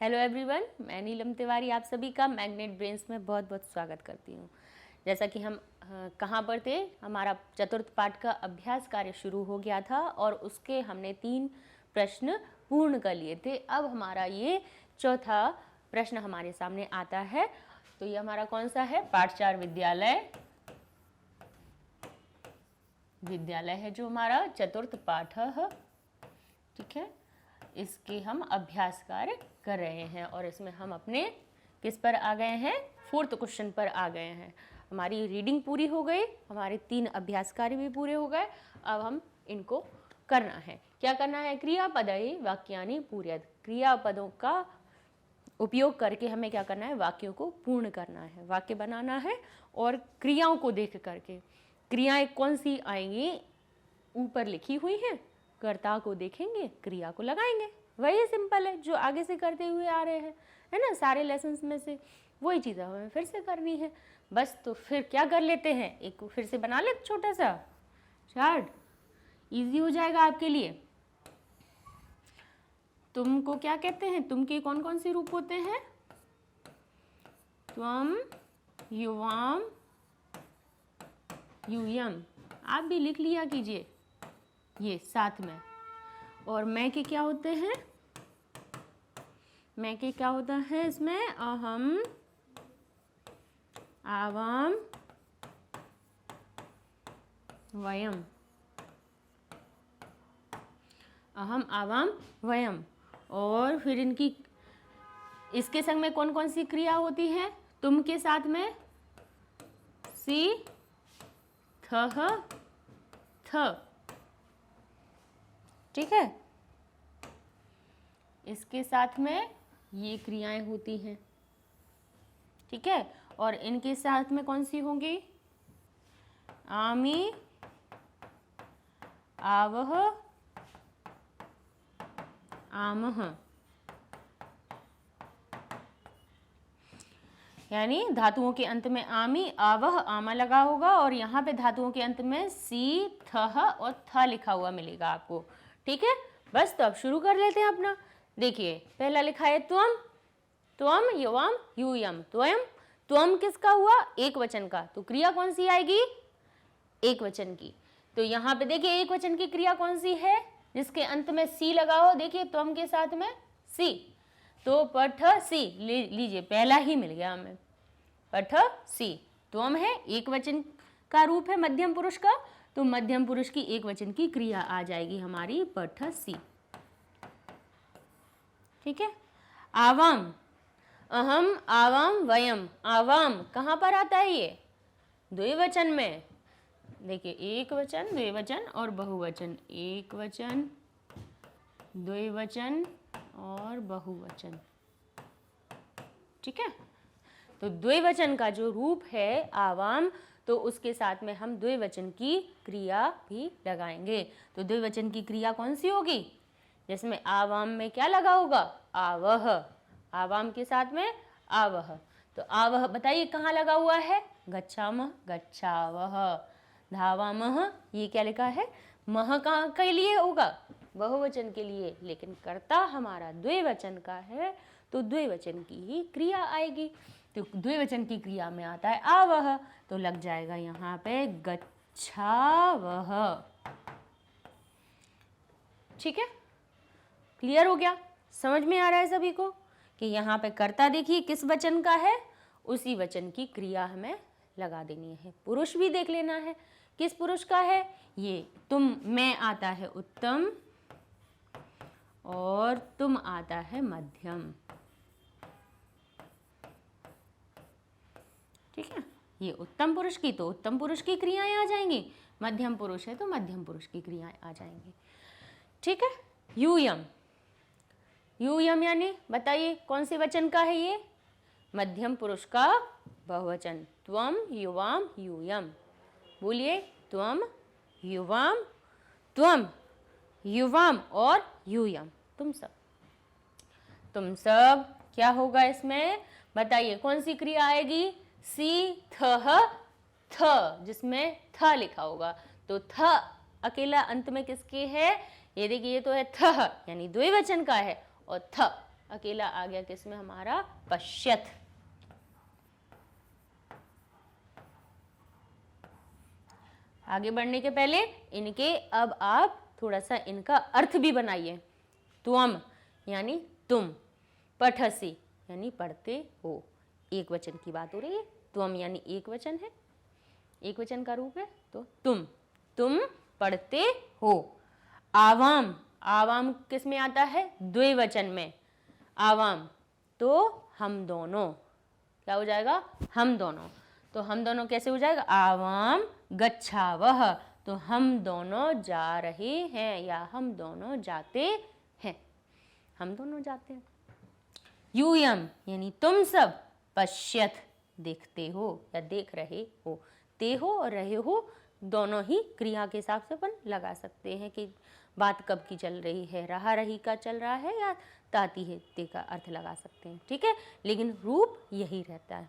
Hello everyone, मैं नीलम तिवारी आप सभी का मैग्नेट ब्रेन्स में बहुत बहुत स्वागत करती हूँ। जैसा कि हम कहाँ पर थे, हमारा चतुर्थ पाठ का अभ्यास कार्य शुरू हो गया था और उसके हमने 3 प्रश्न पूर्ण कर लिए थे। अब हमारा ये चौथा प्रश्न हमारे सामने आता है। तो ये हमारा कौन सा है? पाठ 4 विद्यालय है जो हमारा चतुर्थ पाठ है। ठीक है, इसके हम अभ्यास कार्य कर रहे हैं और इसमें हम अपने किस पर आ गए हैं? 4th क्वेश्चन पर आ गए हैं। हमारी रीडिंग पूरी हो गई, हमारे 3 अभ्यास कार्य भी पूरे हो गए। अब हम इनको करना है। क्या करना है? क्रियापदई वाक्यानि पूरयत। क्रियापदों का उपयोग करके हमें क्या करना है? वाक्यों को पूर्ण करना है, वाक्य बनाना है और क्रियाओं को देख करके। क्रियाएं कौन सी आएंगी? ऊपर लिखी हुई हैं, कर्ता को देखेंगे, क्रिया को लगाएंगे। वही सिंपल है जो आगे से करते हुए आ रहे हैं, है ना? सारे लेसन्स में से वही चीज़ हमें फिर से करनी है बस। तो फिर क्या कर लेते हैं, एक फिर से बना ले छोटा सा चार्ट, इजी हो जाएगा आपके लिए। तुमको क्या कहते हैं? तुम के कौन कौन से रूप होते हैं? त्वम, युवाम, यूयम। आप भी लिख लिया कीजिए ये साथ में। और मैं के क्या होते हैं? मैं के क्या होता है इसमें? अहम, आवाम, वयम। अहम, आवाम, वयम। और फिर इनकी इसके संग में कौन कौन सी क्रिया होती है? तुम के साथ में सी, थ, थ। ठीक है, इसके साथ में ये क्रियाएं होती हैं। ठीक है, और इनके साथ में कौन सी होंगी? आमी, आवह, आमह। यानी धातुओं के अंत में आमी, आवह, आमा लगा होगा और यहाँ पे धातुओं के अंत में सी, थह और थ लिखा हुआ मिलेगा आपको। ठीक है, बस तो अब शुरू कर लेते हैं अपना। देखिए, पहला लिखा है त्वम, त्वम, युवाम, यूयम। त्वम, त्वम किसका हुआ? एक वचन का। तो क्रिया कौन सी आएगी? एक वचन की। तो यहाँ पे देखिए एक वचन की क्रिया कौन सी है? जिसके अंत में सी लगा हो। देखिए त्वम के साथ में सी, तो पठ सी लीजिए, पहला ही मिल गया हमें। पठ सी, त्वम है, एक वचन का रूप है मध्यम पुरुष का, तो मध्यम पुरुष की एक वचन की क्रिया आ जाएगी हमारी पठ सी। ठीक है, आवाम, अहम, आवाम, वयम। आवाम कहाँ पर आता है? ये द्विवचन में। देखिए एक वचन, द्विवचन और बहुवचन। एक वचन, द्विवचन और बहुवचन। ठीक है, तो द्विवचन का जो रूप है आवाम, तो उसके साथ में हम द्विवचन की क्रिया भी लगाएंगे। तो द्विवचन की क्रिया कौन सी होगी? जिसमें आवाम में क्या लगा होगा? आवह। आवाम के साथ में आवह। तो आवह बताइए कहाँ लगा हुआ है? गच्छामः, गच्छावह। धावामः, ये क्या लिखा है? मह कहाँ के लिए होगा? बहुवचन के लिए। लेकिन कर्ता हमारा द्विवचन का है, तो द्विवचन की ही क्रिया आएगी। तो द्विवचन की क्रिया में आता है आवह, तो लग जाएगा यहाँ पे गच्छावह। ठीक है, क्लियर हो गया? समझ में आ रहा है सभी को कि यहाँ पे कर्ता देखिए किस वचन का है, उसी वचन की क्रिया हमें लगा देनी है। पुरुष भी देख लेना है, किस पुरुष का है? ये तुम में आता है उत्तम और तुम आता है मध्यम। ठीक है, ये उत्तम पुरुष की तो उत्तम पुरुष की क्रियाएं आ जाएंगी, मध्यम पुरुष है तो मध्यम पुरुष की क्रियाएं आ जाएंगी। ठीक है, यूयम, यूयम यानी बताइए कौन से वचन का है? ये मध्यम पुरुष का बहुवचन। त्वम, युवाम, यूयम। बोलिए, त्वम, युवाम, त्वम, युवाम और यूयम। तुम सब, तुम सब क्या होगा इसमें? बताइए कौन सी क्रिया आएगी? सी, थ, थ, जिसमें थ लिखा होगा। तो थ अकेला अंत में किसके है? ये देखिए, ये तो है थ, यानी द्विवचन का है, और थ अकेला आ गया किसमें हमारा, पश्यत। आगे बढ़ने के पहले इनके अब आप थोड़ा सा इनका अर्थ भी बनाइए। त्वम यानी तुम, पठसी यानी पढ़ते हो, एक वचन की बात हो रही है। त्वम यानी एक वचन है, एक वचन का रूप है, तो तुम पढ़ते हो। आवाम, आवाम किस में आता है, द्विवचन में। आवाम तो हम दोनों, क्या हो जाएगा, हम दोनों। तो हम दोनों कैसे हो जाएगा, आवाम गच्छावह, तो हम दोनों जा रहे हैं या हम दोनों जाते हैं, हम दोनों जाते हैं। यूयम यानी तुम सब, पश्यत देखते हो या देख रहे हो। ते हो और रहे हो दोनों ही क्रिया के हिसाब से अपन लगा सकते हैं कि बात कब की चल रही है, रहा रही का चल रहा है या ताती है ते का अर्थ लगा सकते हैं, ठीक है, लेकिन रूप यही रहता है।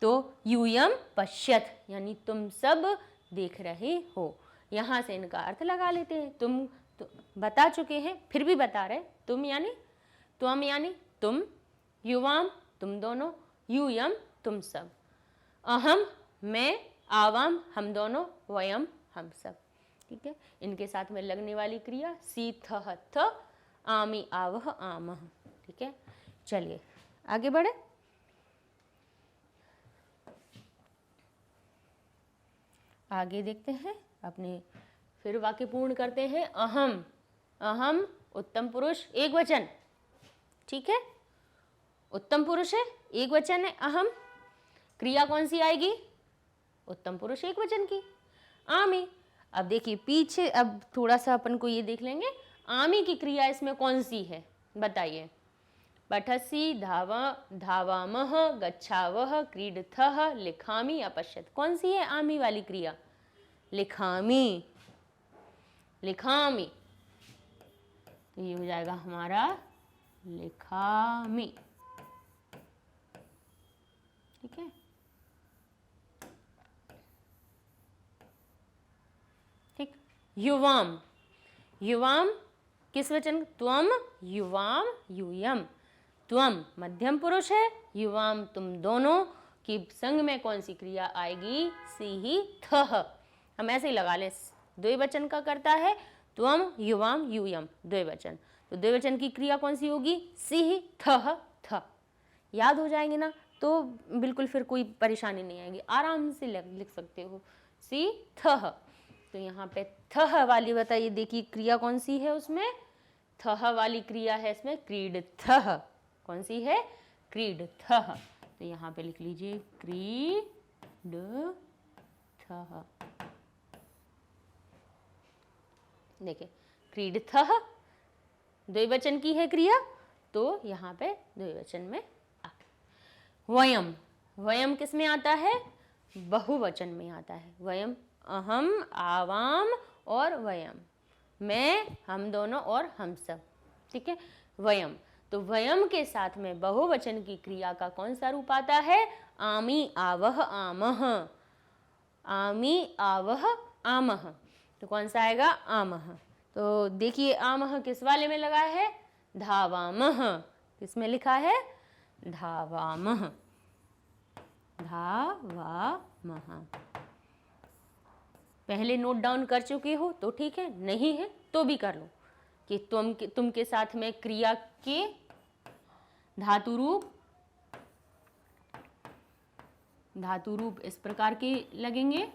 तो यूयम पश्यत यानी तुम सब देख रहे हो, यहाँ से इनका अर्थ लगा लेते हैं। तुम तो बता चुके हैं, फिर भी बता रहे, तुम यानी तुम, युवाम तुम दोनों, यूयम तुम सब, अहम मैं, आवाम हम दोनों, वयम हम सब, ठीक है। इनके साथ में लगने वाली क्रिया सी थ थ, आमी आवह आमह, ठीक है। चलिए आगे बढ़े। आगे देखते हैं अपने, फिर वाक्य पूर्ण करते हैं। अहम, अहम उत्तम पुरुष एक वचन, ठीक है, उत्तम पुरुष है, एक वचन है अहम। क्रिया कौन सी आएगी, उत्तम पुरुष एक वचन की, आमी। अब देखिए पीछे, अब थोड़ा सा अपन को ये देख लेंगे, आमी की क्रिया इसमें कौन सी है, बताइए। पठसी, धावामः, गच्छावः, क्रीडथः, लिखामि, अपश्यत, कौन सी है आमी वाली क्रिया, लिखामि, लिखामि, तो ये हो जाएगा हमारा लिखामि, ठीक है, ठीक। युवाम, युवाम किस वचन, त्वम, युवाम, यूयम, त्वम मध्यम पुरुष है, युवाम तुम दोनों की संग में कौन सी क्रिया आएगी, सी ही थह, हम ऐसे ही लगा ले, द्विवचन का करता है, त्वम युवाम यूयम द्विवचन, तो द्विवचन की क्रिया कौन सी होगी, सी ही थह थ, याद हो जाएंगे ना, तो बिल्कुल फिर कोई परेशानी नहीं आएगी, आराम से लिख सकते हो, सी थह। तो यहाँ पे थह वाली बताइए, देखिए क्रिया कौन सी है उसमें, थह वाली क्रिया है इसमें क्रीडथः, कौन सी है, क्रीडथः, तो यहाँ पे लिख लीजिए क्रीडथः। देखिए क्रीडथः द्विवचन की है क्रिया, तो यहाँ पे द्विवचन में वयम, वयम किस में आता है, बहुवचन में आता है, वयम अहम, आवाम और वयम, मैं, हम दोनों और हम सब, ठीक है, वयम। तो वयम के साथ में बहुवचन की क्रिया का कौन सा रूप आता है, आमी आवह आमह, आमी आवह आमह, तो कौन सा आएगा, आमह। तो देखिए आमह किस वाले में लगा है, धावामह, किस में लिखा है, धावामह, धावामह। पहले नोट डाउन कर चुके हो तो ठीक है, नहीं है तो भी कर लो कि तुम के साथ में क्रिया के धातु रूप इस प्रकार के लगेंगे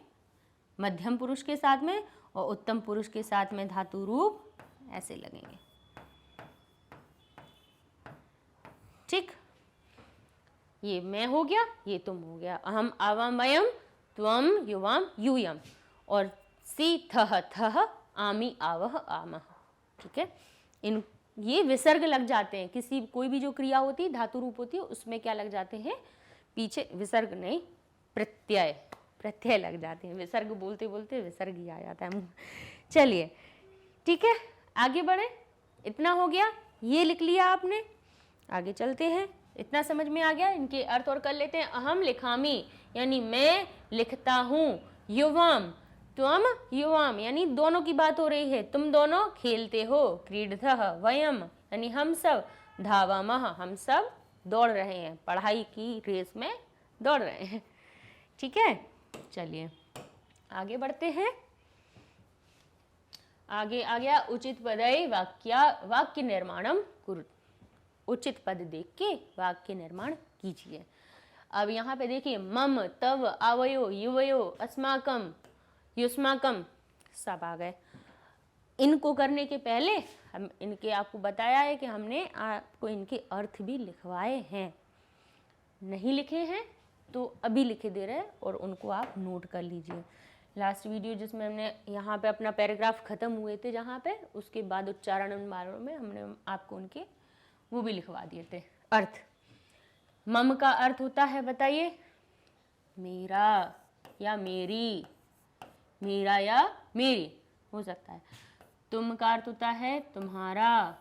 मध्यम पुरुष के साथ में, और उत्तम पुरुष के साथ में धातु रूप ऐसे लगेंगे, ठीक। ये मैं हो गया, ये तुम हो गया, अहम आवाम वयम, त्वम युवाम यूयम, और सी थह थह, आमी आवह आमह, ठीक है। इन ये विसर्ग लग जाते हैं, किसी कोई भी जो क्रिया होती है धातु रूप होती है उसमें क्या लग जाते हैं, पीछे विसर्ग नहीं प्रत्यय, प्रत्यय लग जाते हैं, विसर्ग बोलते बोलते विसर्ग ही आ जाता है। चलिए ठीक है, आगे बढ़े, इतना हो गया, ये लिख लिया आपने, आगे चलते हैं। इतना समझ में आ गया, इनके अर्थ और कर लेते हैं। अहम लिखामी यानी मैं लिखता हूँ, युवाम त्वम युवाम यानी दोनों की बात हो रही है, तुम दोनों खेलते हो, क्रीडथः वयम यानी हम सब, धावामः, हम सब दौड़ रहे हैं, पढ़ाई की रेस में दौड़ रहे हैं। ठीक है, चलिए आगे बढ़ते हैं। आगे आ गया उचित पदई वाक्य निर्माणम कुरु। उचित पद देख के वाक्य निर्माण कीजिए। अब यहाँ पे देखिए मम, तव, आवयो, युवयो, अस्माकम, युष्माकम सब आ गए। इनको करने के पहले हम इनके आपको बताया है कि हमने आपको इनके अर्थ भी लिखवाए हैं। नहीं लिखे हैं तो अभी लिखे दे रहे हैं और उनको आप नोट कर लीजिए। लास्ट वीडियो जिसमें हमने यहाँ पे अपना पैराग्राफ ख़त्म हुए थे जहाँ पे, उसके बाद उच्चारण बारों में हमने आपको उनके वो भी लिखवा दिए थे अर्थ। मम का अर्थ होता है, बताइए, मेरा या मेरी, मेरा या मेरी हो सकता है। तुम का अर्थ होता है तुम्हारा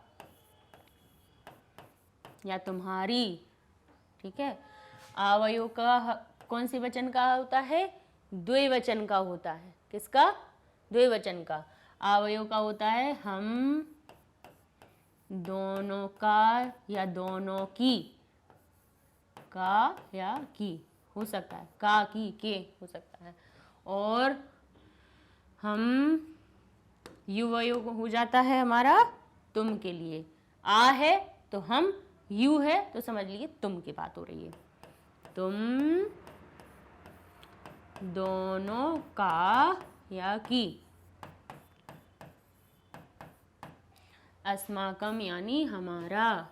या तुम्हारी। ठीक है। आवयो का कौन सी वचन का होता है? द्विवचन का होता है। किसका? द्विवचन का। आवयो का होता है हम दोनों का या दोनों की, का या की हो सकता है, का की के हो सकता है। और हम युवयो हो जाता है हमारा तुम के लिए। आ है तो हम, यू है तो समझ लीजिए तुम की बात हो रही है। तुम दोनों का या की। अस्माकम यानी हमारा।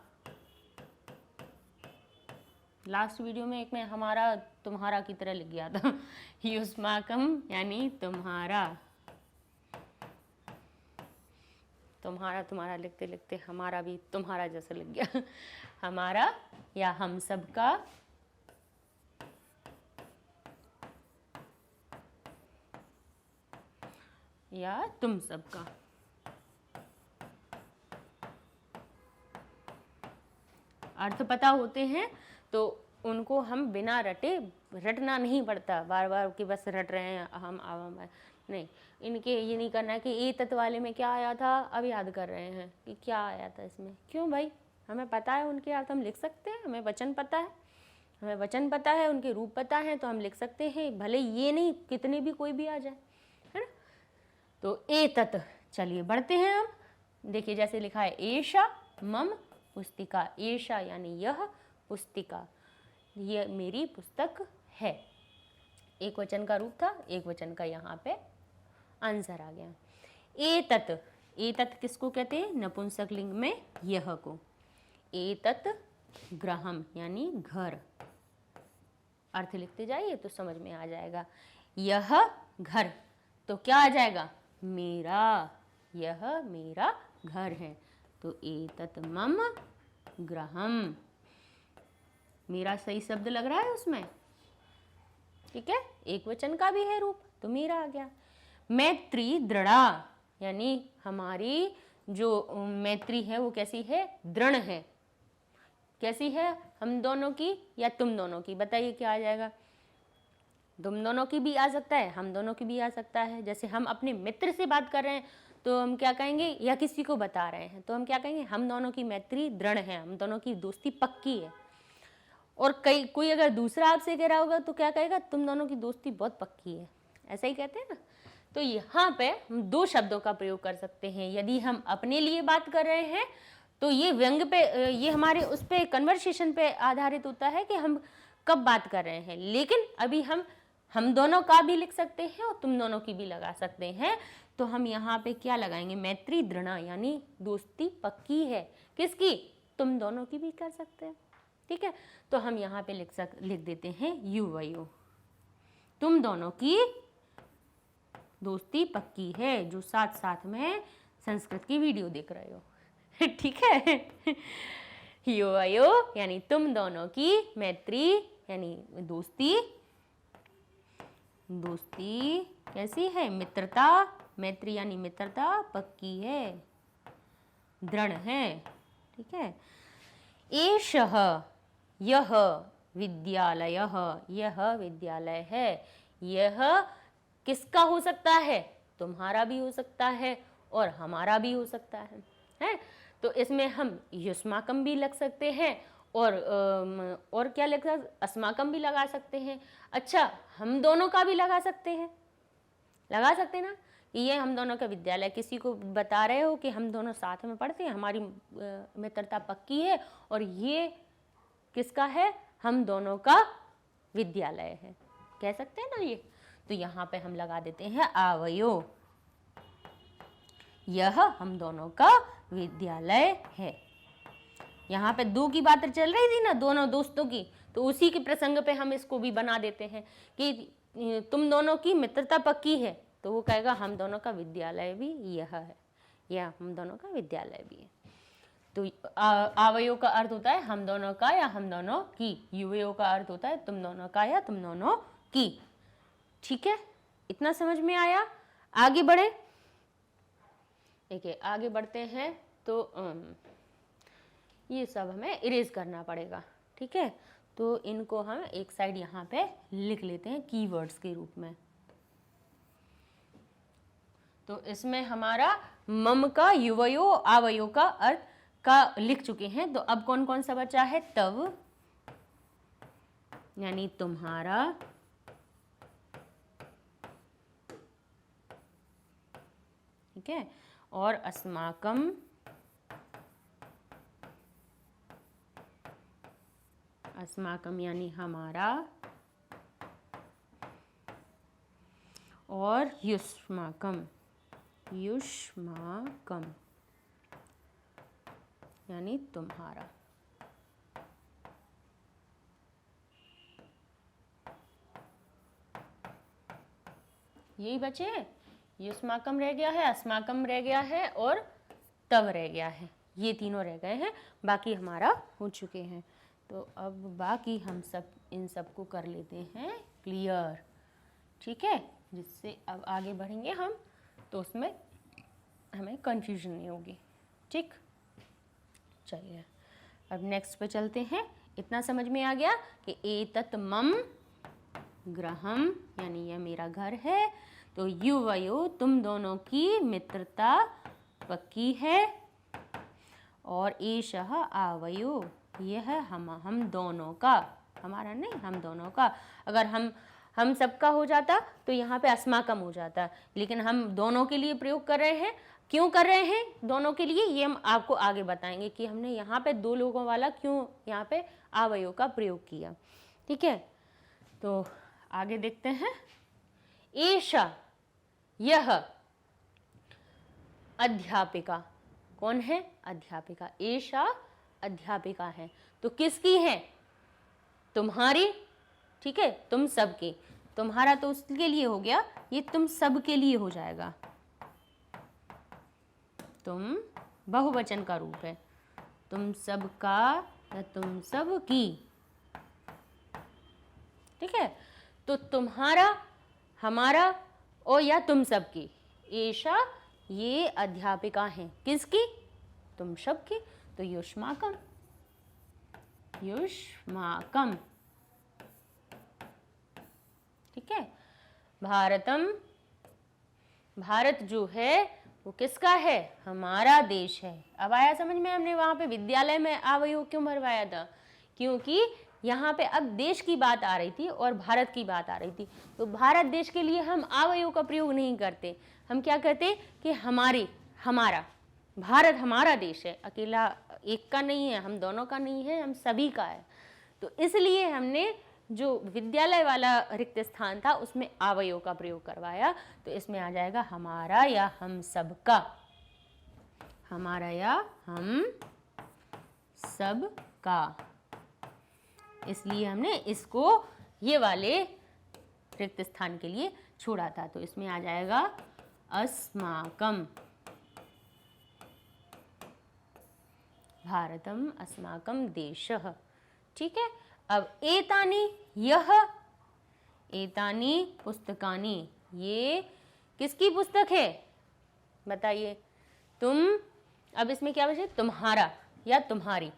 लास्ट वीडियो में एक में हमारा तुम्हारा की तरह लिख गया था। युष्माकम यानी तुम्हारा। तुम्हारा तुम्हारा लिखते लिखते हमारा भी तुम्हारा जैसा लिख गया। हमारा या हम सब का, या तुम सब का। अर्थ पता होते हैं तो उनको हम बिना रटे, रटना नहीं पड़ता बार बार कि बस रट रहे हैं हम नहीं। इनके ये नहीं करना है कि ए तत्व वाले में क्या आया था, अब याद कर रहे हैं कि क्या आया था इसमें। क्यों भाई, हमें पता है उनके अर्थ, हम लिख सकते हैं। हमें वचन पता है, हमें वचन पता है, उनके रूप पता है, तो हम लिख सकते हैं, भले ये नहीं कितने भी कोई भी आ जाए, है ना। तो ए तत्व, चलिए बढ़ते हैं हम। देखिए जैसे लिखा है एषा मम पुस्तिका। एषा यानी यह, पुस्तिका ये मेरी पुस्तक है। एक वचन का रूप था, एक वचन का यहाँ पे आंसर आ गया। एतत्, एतत् किसको कहते हैं? नपुंसक लिंग में यह को। एतत् गृहम यानी घर। अर्थ लिखते जाइए तो समझ में आ जाएगा। यह घर तो क्या आ जाएगा? मेरा, यह मेरा घर है। तो एतत् मम गृहम, मेरा सही शब्द लग रहा है उसमें। ठीक है, एक वचन का भी है रूप तो मेरा आ गया। मैत्री दृढ़ा यानी हमारी जो मैत्री है वो कैसी है? दृढ़ है। कैसी है? हम दोनों की या तुम दोनों की? बताइए क्या आ जाएगा? तुम दोनों की भी आ सकता है, हम दोनों की भी आ सकता है। जैसे हम अपने मित्र से बात कर रहे हैं तो हम क्या कहेंगे, या किसी को बता रहे हैं तो हम क्या कहेंगे? हम दोनों की मैत्री दृढ़ है, हम दोनों की दोस्ती पक्की है। और कोई अगर दूसरा आपसे कह रहा होगा तो क्या कहेगा? तुम दोनों की दोस्ती बहुत पक्की है। ऐसा ही कहते हैं ना। तो यहाँ पे हम दो शब्दों का प्रयोग कर सकते हैं। यदि हम अपने लिए बात कर रहे हैं तो ये व्यंग पे, ये हमारे उस पे कन्वर्सेशन पे आधारित होता है कि हम कब बात कर रहे हैं। लेकिन अभी हम दोनों का भी लिख सकते हैं और तुम दोनों की भी लगा सकते हैं। तो हम यहाँ पे क्या लगाएंगे? मैत्री दृढ़ यानी दोस्ती पक्की है। किसकी? तुम दोनों की भी कर सकते हैं। ठीक है, तो हम यहाँ पे लिख देते हैं युवयो, तुम दोनों की दोस्ती पक्की है। जो साथ साथ में संस्कृत की वीडियो देख रहे हो। ठीक है। युवयो यानी तुम दोनों की, मैत्री यानी दोस्ती, दोस्ती कैसी है? मित्रता, मैत्री यानी मित्रता पक्की है, दृढ़ है। ठीक है। एषः यह विद्यालयः, यह विद्यालय है। यह किसका हो सकता है? तुम्हारा भी हो सकता है और हमारा भी हो सकता है। तो इसमें हम युष्माकम भी लग सकते हैं और क्या लग सकते, अस्माकम भी लगा सकते हैं। अच्छा, हम दोनों का भी लगा सकते हैं ना, कि ये हम दोनों का विद्यालय, किसी को बता रहे हो कि हम दोनों साथ में पढ़ते हैं, हमारी मित्रता पक्की है और ये किसका है, हम दोनों का विद्यालय है, कह सकते हैं ना ये। तो यहाँ पे हम लगा देते हैं आवयो, यह हम दोनों का विद्यालय है। यहाँ पे दो की बात चल रही थी ना, दोनों दोस्तों की, तो उसी के प्रसंग पे हम इसको भी बना देते हैं कि तुम दोनों की मित्रता पक्की है, तो वो कहेगा हम दोनों का विद्यालय भी यह है, या हम दोनों का विद्यालय भी है। तो आवयो का अर्थ होता है हम दोनों का या हम दोनों की, युवयो का अर्थ होता है तुम दोनों का या तुम दोनों की। ठीक है, इतना समझ में आया। आगे बढ़े, देखिए आगे बढ़ते हैं तो ये सब हमें इरेज करना पड़ेगा। ठीक है, तो इनको हम एक साइड यहाँ पे लिख लेते हैं कीवर्ड्स के रूप में। तो इसमें हमारा मम का, युवयो, आवयो का अर्थ का लिख चुके हैं। तो अब कौन कौन सा बचा है, तव यानी तुम्हारा, ठीक है, और अस्माकम, अस्माकम यानी हमारा, और युष्माकम, युष्माकम यानी तुम्हारा। यही बचे, युष्माकम रह गया है, अस्माकम रह गया है और तव रह गया है, ये तीनों रह गए हैं, बाकी हमारा हो चुके हैं। तो अब बाकी हम सब इन सब को कर लेते हैं क्लियर। ठीक है, जिससे अब आगे बढ़ेंगे हम तो उसमें हमें कंफ्यूजन नहीं होगी। ठीक, चलिए अब नेक्स्ट पे चलते हैं। इतना समझ में आ गया कि एतत् मम गृहम यानी यह मेरा घर है। तो युवयो तुम दोनों की मित्रता पक्की है, और एषः आवयो यह हम दोनों का, हमारा नहीं, हम दोनों का। अगर हम सबका हो जाता तो यहाँ पे अस्माकम हो जाता, लेकिन हम दोनों के लिए प्रयोग कर रहे हैं। क्यों कर रहे हैं दोनों के लिए, ये हम आपको आगे बताएंगे कि हमने यहाँ पे दो लोगों वाला क्यों यहाँ पे आवयो का प्रयोग किया। ठीक है, तो आगे देखते हैं। एषा यह अध्यापिका, कौन है, अध्यापिका। एषा अध्यापिका है, तो किसकी है, तुम्हारी। ठीक है, तुम सबकी, तुम्हारा तो उसके लिए हो गया, ये तुम सब के लिए हो जाएगा। तुम बहुवचन का रूप है, तुम सबका या तुम सब की। ठीक है, तो तुम्हारा, हमारा और या तुम सबकी। एषा ये अध्यापिका हैं, किसकी, तुम सबकी। तो युष्माकम, युष्माकम। ठीक है, भारतम, भारत जो है वो किसका है, हमारा देश है। अब आया समझ में, हमने वहां पे विद्यालय में आवयो क्यों भरवाया था, क्योंकि यहाँ पे अब देश की बात आ रही थी और भारत की बात आ रही थी। तो भारत देश के लिए हम आवयो का प्रयोग नहीं करते, हम क्या कहते कि हमारे, हमारा, भारत हमारा देश है, अकेला एक का नहीं है, हम दोनों का नहीं है, हम सभी का है। तो इसलिए हमने जो विद्यालय वाला रिक्त स्थान था उसमें आवयो का प्रयोग करवाया। तो इसमें आ जाएगा हमारा या हम सब का, हमारा या हम सब का। इसलिए हमने इसको ये वाले रिक्त स्थान के लिए छोड़ा था। तो इसमें आ जाएगा अस्माकम, भारतम अस्माकम देशः। ठीक है, अब एतानी, यह, एतानी पुस्तकानी, ये किसकी पुस्तक है, बताइए तुम। अब इसमें क्या बचे, तुम्हारा या तुम्हारी।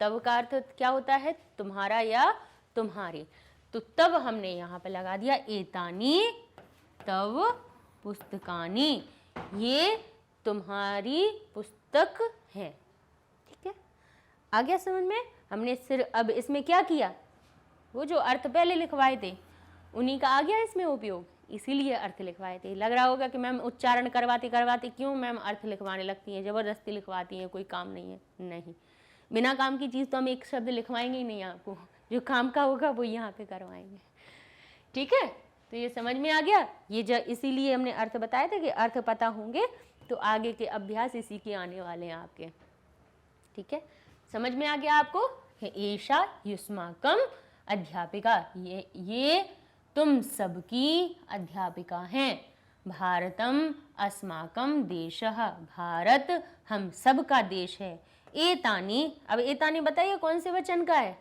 तब का अर्थ क्या होता है, तुम्हारा या तुम्हारी। तो तब हमने यहाँ पे लगा दिया एतानी तव पुस्तकानी, ये तुम्हारी पुस्तक है। ठीक है, आ गया समझ में? हमने सिर्फ अब इसमें क्या किया, वो जो अर्थ पहले लिखवाए थे उन्हीं का आ गया इसमें उपयोग, इसीलिए अर्थ लिखवाए थे। लग रहा होगा कि मैम उच्चारण करवाते करवाते क्यों मैम अर्थ लिखवाने लगती हैं, ज़बरदस्ती लिखवाती हैं, कोई काम नहीं है। नहीं, बिना काम की चीज़ तो हम एक शब्द लिखवाएंगे ही नहीं आपको, जो काम का होगा वो यहाँ पे करवाएंगे। ठीक है, तो ये समझ में आ गया। ये इसीलिए हमने अर्थ बताया था कि अर्थ पता होंगे तो आगे के अभ्यास इसी के आने वाले हैं आपके। ठीक है, समझ में आ गया आपको? एषा युष्माकम अध्यापिका, ये तुम सबकी अध्यापिका हैं। भारतम अस्माकं देशः, भारत हम सब का देश है। एतानी, अब एतानी बताइए कौन से वचन का है?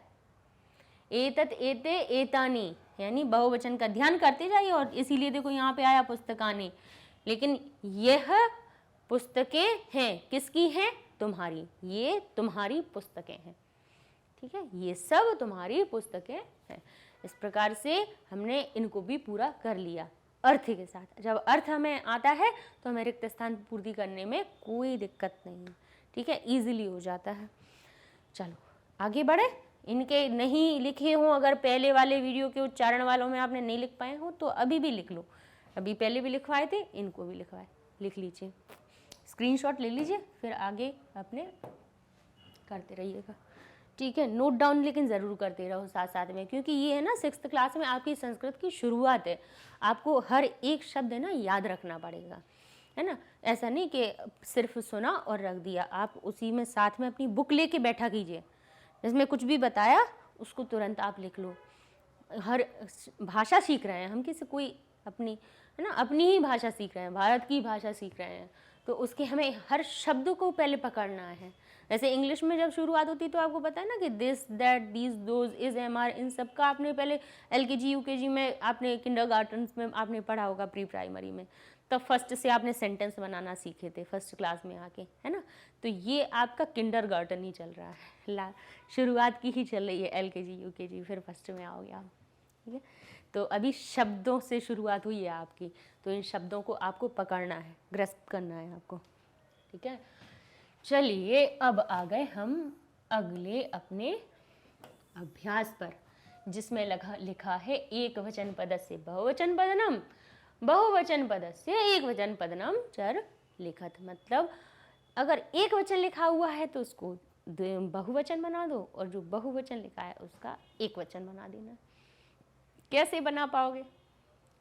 एतत एते एतानी, यानी बहुवचन का ध्यान करते जाइए। और इसीलिए देखो यहाँ पे आया पुस्तकानी, लेकिन यह पुस्तकें हैं, किसकी हैं? तुम्हारी, ये तुम्हारी पुस्तकें हैं। ठीक है, ये सब तुम्हारी पुस्तकें हैं। इस प्रकार से हमने इनको भी पूरा कर लिया अर्थ के साथ। जब अर्थ हमें आता है तो हमें रिक्त स्थान पूर्ति करने में कोई दिक्कत नहीं है। ठीक है, इजीली हो जाता है। चलो आगे बढ़े। इनके नहीं लिखे हों, अगर पहले वाले वीडियो के उच्चारण वालों में आपने नहीं लिख पाए हो तो अभी भी लिख लो। अभी पहले भी लिखवाए थे, इनको भी लिख लीजिए, स्क्रीनशॉट ले लीजिए, फिर आगे अपने करते रहिएगा। ठीक है, नोट डाउन लेकिन ज़रूर करते रहो साथ साथ में, क्योंकि ये है ना 6th क्लास में आपकी संस्कृत की शुरुआत है। आपको हर एक शब्द है ना याद रखना पड़ेगा, है ना। ऐसा नहीं कि सिर्फ सुना और रख दिया, आप उसी में साथ में अपनी बुक लेके बैठा कीजिए, जिसमें कुछ भी बताया उसको तुरंत आप लिख लो। हर भाषा सीख रहे हैं हम, किसी कोई अपनी है ना अपनी ही भाषा सीख रहे हैं, भारत की भाषा सीख रहे हैं, तो उसके हमें हर शब्द को पहले पकड़ना है। जैसे इंग्लिश में जब शुरुआत होती तो आपको पता है ना कि this, that, these, those, is, am, are, इन सब का आपने पहले LKG UKG में, आपने किंडरगार्टन में आपने पढ़ा होगा, प्री प्राइमरी में, तब फर्स्ट से आपने सेंटेंस बनाना सीखे थे फर्स्ट क्लास में आके, है ना। तो ये आपका किंडरगार्टन ही चल रहा है, शुरुआत की ही चल रही है LKG UKG, फिर फर्स्ट में आओगे आप। ठीक है, तो अभी शब्दों से शुरुआत हुई है आपकी, तो इन शब्दों को आपको पकड़ना है, ग्रस्प करना है आपको। ठीक है, चलिए अब आ गए हम अगले अपने अभ्यास पर, जिसमें लिखा है एक वचन पदस्य बहुवचन पदनम, बहुवचन पदस्य एक वचन पदनम चर लिखत। मतलब अगर एक वचन लिखा हुआ है तो उसको बहुवचन बना दो, और जो बहुवचन लिखा है उसका एक वचन बना देना। कैसे बना पाओगे?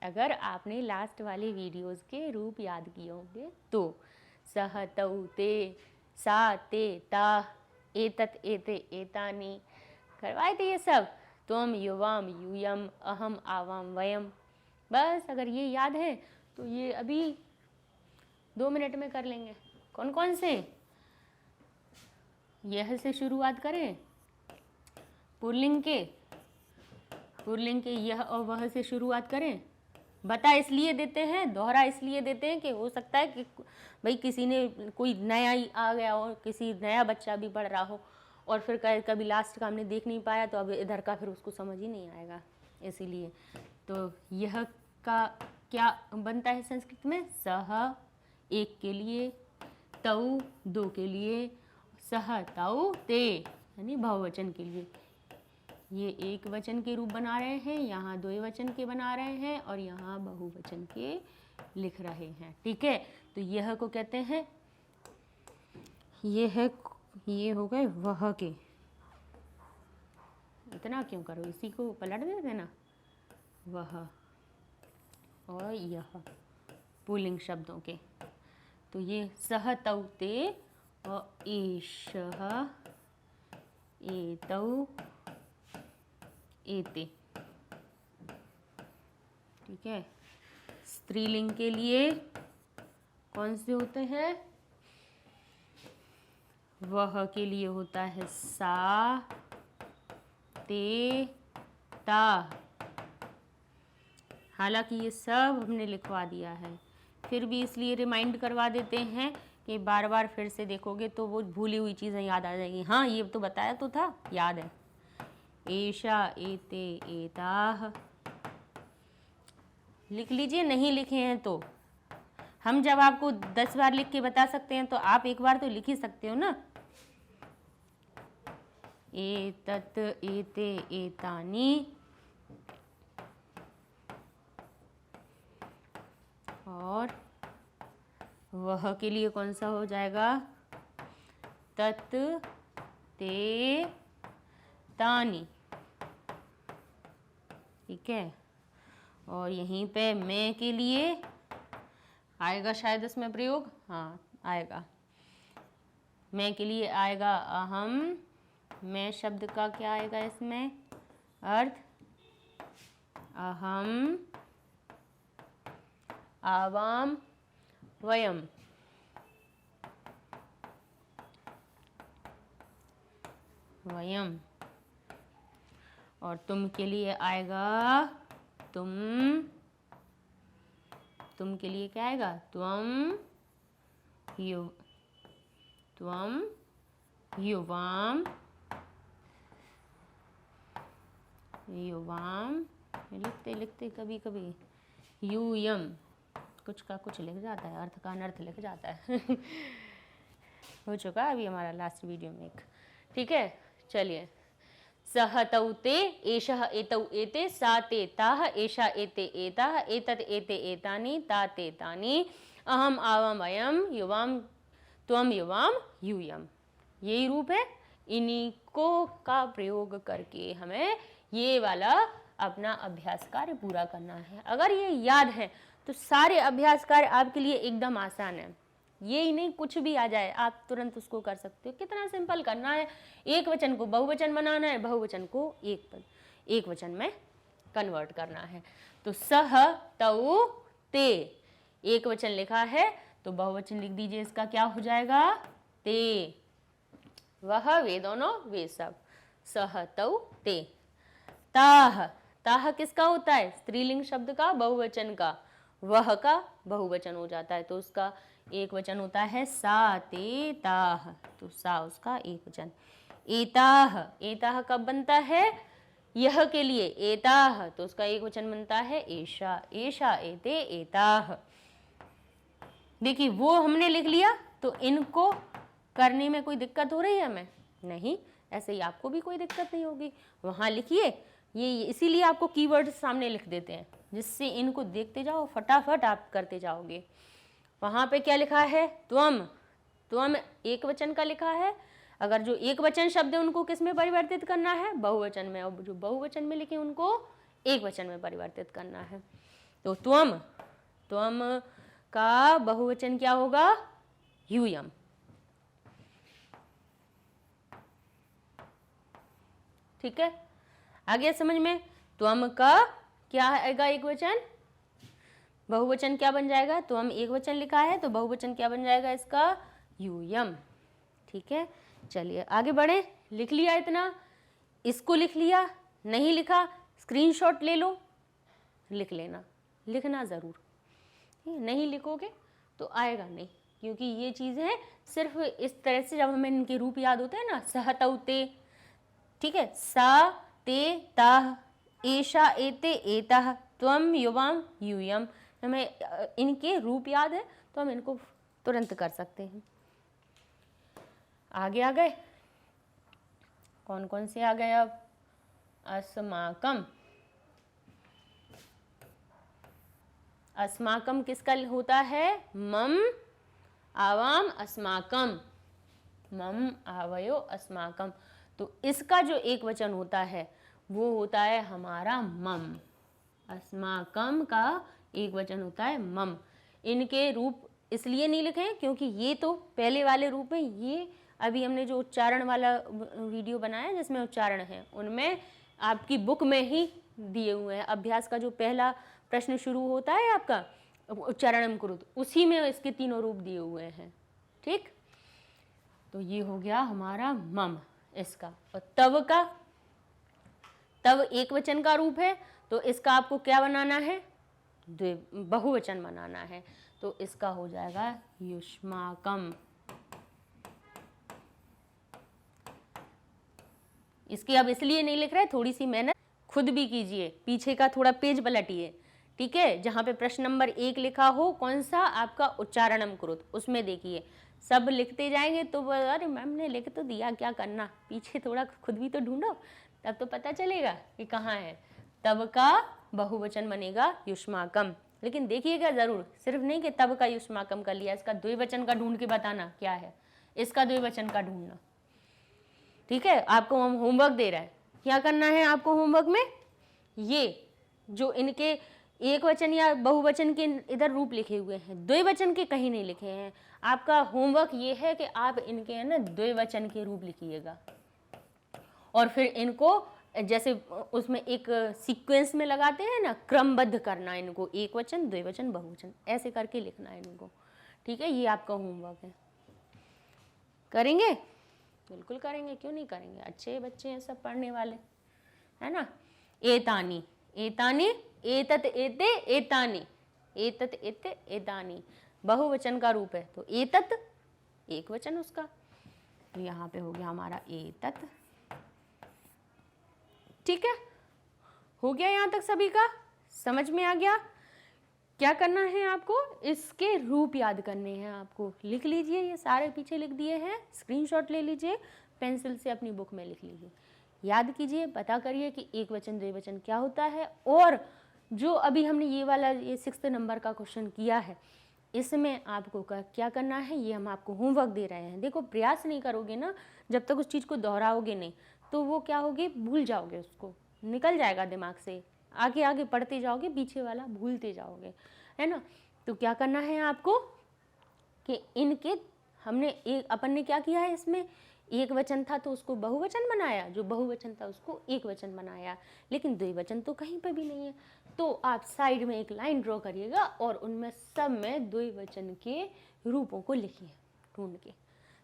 अगर आपने लास्ट वाले वीडियोस के रूप याद किए होंगे तो सह, तौ, ते, सा, ते, ता, एतत, एते, एतानि करवाए थे ये सब। त्वम, युवाम, यूयम, अहम, आवाम, वयम। बस अगर ये याद है तो ये अभी 2 मिनट में कर लेंगे। कौन कौन से? यह से शुरुआत करें, पुल्लिंग के यह और वह से शुरुआत करें। बता इसलिए देते हैं, दोहरा इसलिए देते हैं कि हो सकता है कि भाई किसी ने, कोई नया ही आ गया हो, किसी नया बच्चा भी पढ़ रहा हो, और फिर कभी लास्ट का हमने देख नहीं पाया तो अब इधर का फिर उसको समझ ही नहीं आएगा, इसीलिए। तो यह का क्या बनता है संस्कृत में? सह एक के लिए, तौ दो के लिए, सह, तौ, ते यानी बहुवचन के लिए। ये एक वचन के रूप बना रहे हैं, यहाँ द्विवचन के बना रहे हैं, और यहाँ बहुवचन के लिख रहे हैं। ठीक है, तो यह को कहते हैं, ये हो गए वह के। इतना क्यों करो, इसी को पलट दे देना, वह और यह पुल्लिंग शब्दों के। तो ये सह, तौ, ते और एषः, एतौ, एते। ठीक है, स्त्रीलिंग के लिए कौन से होते हैं? वह के लिए होता है सा, ते, ता। हालांकि ये सब हमने लिखवा दिया है, फिर भी इसलिए रिमाइंड करवा देते हैं कि बार बार फिर से देखोगे तो वो भूली हुई चीज़ें याद आ जाएगी। हाँ, ये तो बताया तो था, याद है। एषा, एते, एताः लिख लीजिए, नहीं लिखे हैं तो। हम जब आपको 10 बार लिख के बता सकते हैं तो आप एक बार तो लिख ही सकते हो ना। एतत् एते एतानि, और वह के लिए कौन सा हो जाएगा, तत् ते तानि, ठीक है। और यहीं पे मैं के लिए आएगा शायद इसमें प्रयोग, हाँ आएगा। मैं के लिए आएगा अहम, मैं शब्द का क्या आएगा इसमें अर्थ, अहम, आवाम, वयम, वयम। और तुम के लिए आएगा तुम के लिए क्या आएगा, त्वम, त्वम, युवाम, युवाम, लिखते लिखते कभी कभी यूयम, कुछ का कुछ लिख जाता है, अर्थ का अनर्थ लिख जाता है। हो चुका है अभी हमारा लास्ट वीडियो में एक, ठीक है। चलिए, सह तौ ते, एषः एतौ एते, सा ते ताः, एषा एते एताः, एतत् एते एतानि, ता ते तानि, अहम आवाम वयम, युवाम त्वम युवाम यूयम। यही रूप है। इन्हीं को का प्रयोग करके हमें ये वाला अपना अभ्यास कार्य पूरा करना है। अगर ये याद है तो सारे अभ्यास कार्य आपके लिए एकदम आसान है। ये ही नहीं, कुछ भी आ जाए आप तुरंत उसको कर सकते हो। कितना सिंपल करना है, एक वचन को बहुवचन बनाना है, बहुवचन को एक वचन में कन्वर्ट करना है। तो सह तौ ते, एक वचन लिखा है तो बहुवचन लिख दीजिए, इसका क्या हो जाएगा, ते, वह, वे दोनों, वे सब, सह तौ ते। ताह, ताह किसका होता है, स्त्रीलिंग शब्द का, बहुवचन का, वह का बहुवचन हो जाता है तो उसका एक वचन होता है सा ते ताह, तो सा उसका एक वचन। एताह, एताह कब बनता है, यह के लिए, एताह तो उसका एक वचन बनता है एषा, एषा एते एताह। देखिए वो हमने लिख लिया, तो इनको करने में कोई दिक्कत हो रही है हमें, नहीं। ऐसे ही आपको भी कोई दिक्कत नहीं होगी। वहाँ लिखिए, ये इसीलिए आपको कीवर्ड सामने लिख देते हैं, जिससे इनको देखते जाओ, फटाफट आप करते जाओगे। वहाँ पे क्या लिखा है, त्वम, त्वम एक वचन का लिखा है। अगर जो एक वचन शब्द है उनको किस में परिवर्तित करना है, बहुवचन में, और जो बहुवचन में लिखे उनको एक वचन में परिवर्तित करना है। तो त्वम, त्वम का बहुवचन क्या होगा, यूयम। ठीक है, आ गया समझ में। त्वम का क्या आएगा, एक वचन, बहुवचन क्या बन जाएगा, त्वम एक वचन लिखा है तो बहुवचन क्या बन जाएगा इसका, यूयम। ठीक है, चलिए आगे बढ़े। लिख लिया इतना, इसको लिख लिया, नहीं लिखा स्क्रीनशॉट ले लो, लिख लेना, लिखना ज़रूर। नहीं लिखोगे तो आएगा नहीं, क्योंकि ये चीज़ें सिर्फ इस तरह से जब हमें इनके रूप याद होते हैं ना, सह तौ ते, ठीक है, सा ते ताह, एषा एते एताः, त्वम युवाम यूयम, हमें इनके रूप याद है तो हम इनको तुरंत कर सकते हैं। आगे आ गए, कौन कौन से आ गए अब, अस्माकम, अस्माकम किसका होता है, मम, आवाम, अस्माकम, मम, आवयो, अस्माकम। तो इसका जो एक वचन होता है वो होता है हमारा मम। अस्माकम का एक वचन होता है मम। इनके रूप इसलिए नहीं लिखे क्योंकि ये तो पहले वाले रूप में, ये अभी हमने जो उच्चारण वाला वीडियो बनाया जिसमें उच्चारण है, उनमें आपकी बुक में ही दिए हुए हैं। अभ्यास का जो पहला प्रश्न शुरू होता है आपका, उच्चारणम कुरुत, उसी में इसके तीनों रूप दिए हुए हैं। ठीक, तो ये हो गया हमारा मम इसका। और तव का, तव एक वचन का रूप है तो इसका आपको क्या बनाना है, बहुवचन बनाना है, तो इसका हो जाएगा युष्माकम। इसकी अब इसलिए नहीं लिख रहे, थोड़ी सी मेहनत खुद भी कीजिए, पीछे का थोड़ा पेज पलटिए, ठीक है, जहाँ पे प्रश्न नंबर 1 लिखा हो कौन सा आपका उच्चारणम कुरुत, उसमें देखिए सब लिखते जाएंगे तो अरे मैम ने लिख तो दिया, क्या करना, पीछे थोड़ा खुद भी तो ढूंढो, तब तो पता चलेगा कि कहाँ है। तब का बहुवचन बनेगा युष्माकम, लेकिन देखिएगा जरूर, सिर्फ नहीं कि तब का युष्माकम कर लिया, इसका द्विवचन का ढूंढ के बताना क्या है, इसका द्विवचन का ढूंढना। ठीक है, आपको हम होमवर्क दे रहे हैं, क्या करना है आपको होमवर्क में, ये जो इनके एक वचन या बहुवचन के इधर रूप लिखे हुए हैं, द्विवचन के कहीं नहीं लिखे हैं, आपका होमवर्क ये है कि आप इनके है ना द्विवचन के रूप लिखिएगा, और फिर इनको जैसे उसमें एक सीक्वेंस में लगाते हैं ना, क्रमबद्ध करना इनको, एक वचन द्विवचन बहुवचन ऐसे करके लिखना है इनको। ठीक है, ये आपका होमवर्क है, करेंगे, बिल्कुल करेंगे, क्यों नहीं करेंगे, अच्छे बच्चे हैं सब पढ़ने वाले, है ना। एतानी, एतानी, एतत एते एतानी, एतत एते एतानी बहुवचन का रूप है, तो एतत एक वचन उसका, तो यहाँ पे हो गया हमारा एतत। ठीक है, हो गया यहाँ तक सभी का, समझ में आ गया। क्या करना है आपको, इसके रूप याद करने हैं आपको, लिख लीजिए, ये सारे पीछे लिख दिए हैं, स्क्रीनशॉट ले लीजिए, पेंसिल से अपनी बुक में लिख लीजिए, याद कीजिए, पता करिए कि एक वचन द्विवचन क्या होता है। और जो अभी हमने ये वाला ये 6th नंबर का क्वेश्चन किया है, इसमें आपको क्या करना है, ये हम आपको होमवर्क दे रहे हैं। देखो, प्रयास नहीं करोगे ना, जब तक उस चीज़ को दोहराओगे नहीं, तो वो क्या होगे, भूल जाओगे, उसको निकल जाएगा दिमाग से, आगे आगे पढ़ते जाओगे, पीछे वाला भूलते जाओगे, है ना। तो क्या करना है आपको कि इनके हमने एक अपन ने क्या किया है, इसमें एक वचन था तो उसको बहुवचन बनाया, जो बहुवचन था उसको एक वचन बनाया, लेकिन द्विवचन तो कहीं पर भी नहीं है। तो आप साइड में एक लाइन ड्रॉ करिएगा और उनमें सब में द्विवचन के रूपों को लिखिए, ढूंढ के,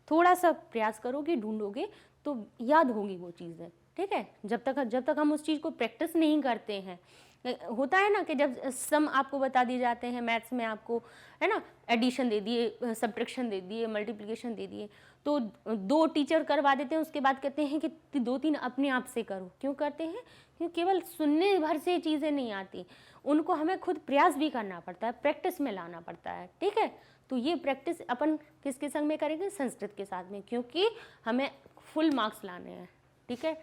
थोड़ा सा प्रयास करोगे, ढूंढोगे तो याद होगी वो चीज़ें। ठीक है, जब तक हम उस चीज़ को प्रैक्टिस नहीं करते हैं, होता है ना कि जब सम आपको बता दिए जाते हैं मैथ्स में, आपको है ना एडिशन दे दिए, सब्ट्रैक्शन दे दिए, मल्टीप्लिकेशन दे दिए, तो 2 टीचर करवा देते हैं, उसके बाद कहते हैं कि 2-3 अपने आप से करो। क्यों करते हैं, क्योंकि केवल सुनने भर से चीज़ें नहीं आती, उनको हमें खुद प्रयास भी करना पड़ता है, प्रैक्टिस में लाना पड़ता है। ठीक है, तो ये प्रैक्टिस अपन किसके संग में करेंगे, संस्कृत के साथ में, क्योंकि हमें फुल मार्क्स लाने हैं। ठीक है,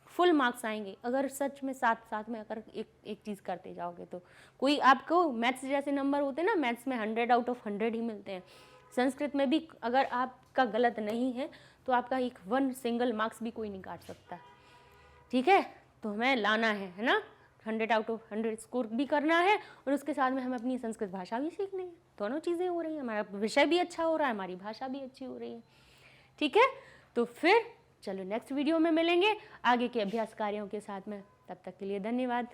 फुल मार्क्स आएंगे अगर सच में साथ में अगर एक चीज़ करते जाओगे तो। कोई आपको मैथ्स जैसे नंबर होते हैं ना, मैथ्स में 100 आउट ऑफ 100 ही मिलते हैं, संस्कृत में भी अगर आपका गलत नहीं है तो आपका एक 1 सिंगल मार्क्स भी कोई नहीं काट सकता। ठीक है, तो हमें लाना है ना, 100 आउट ऑफ 100 स्कोर भी करना है, और उसके साथ में हमें अपनी संस्कृत भाषा भी सीखनी है। दोनों चीज़ें हो रही हैं, हमारा विषय भी अच्छा हो रहा है, हमारी भाषा भी अच्छी हो रही है। ठीक है, तो फिर चलो नेक्स्ट वीडियो में मिलेंगे आगे के अभ्यास कार्यों के साथ में, तब तक के लिए धन्यवाद।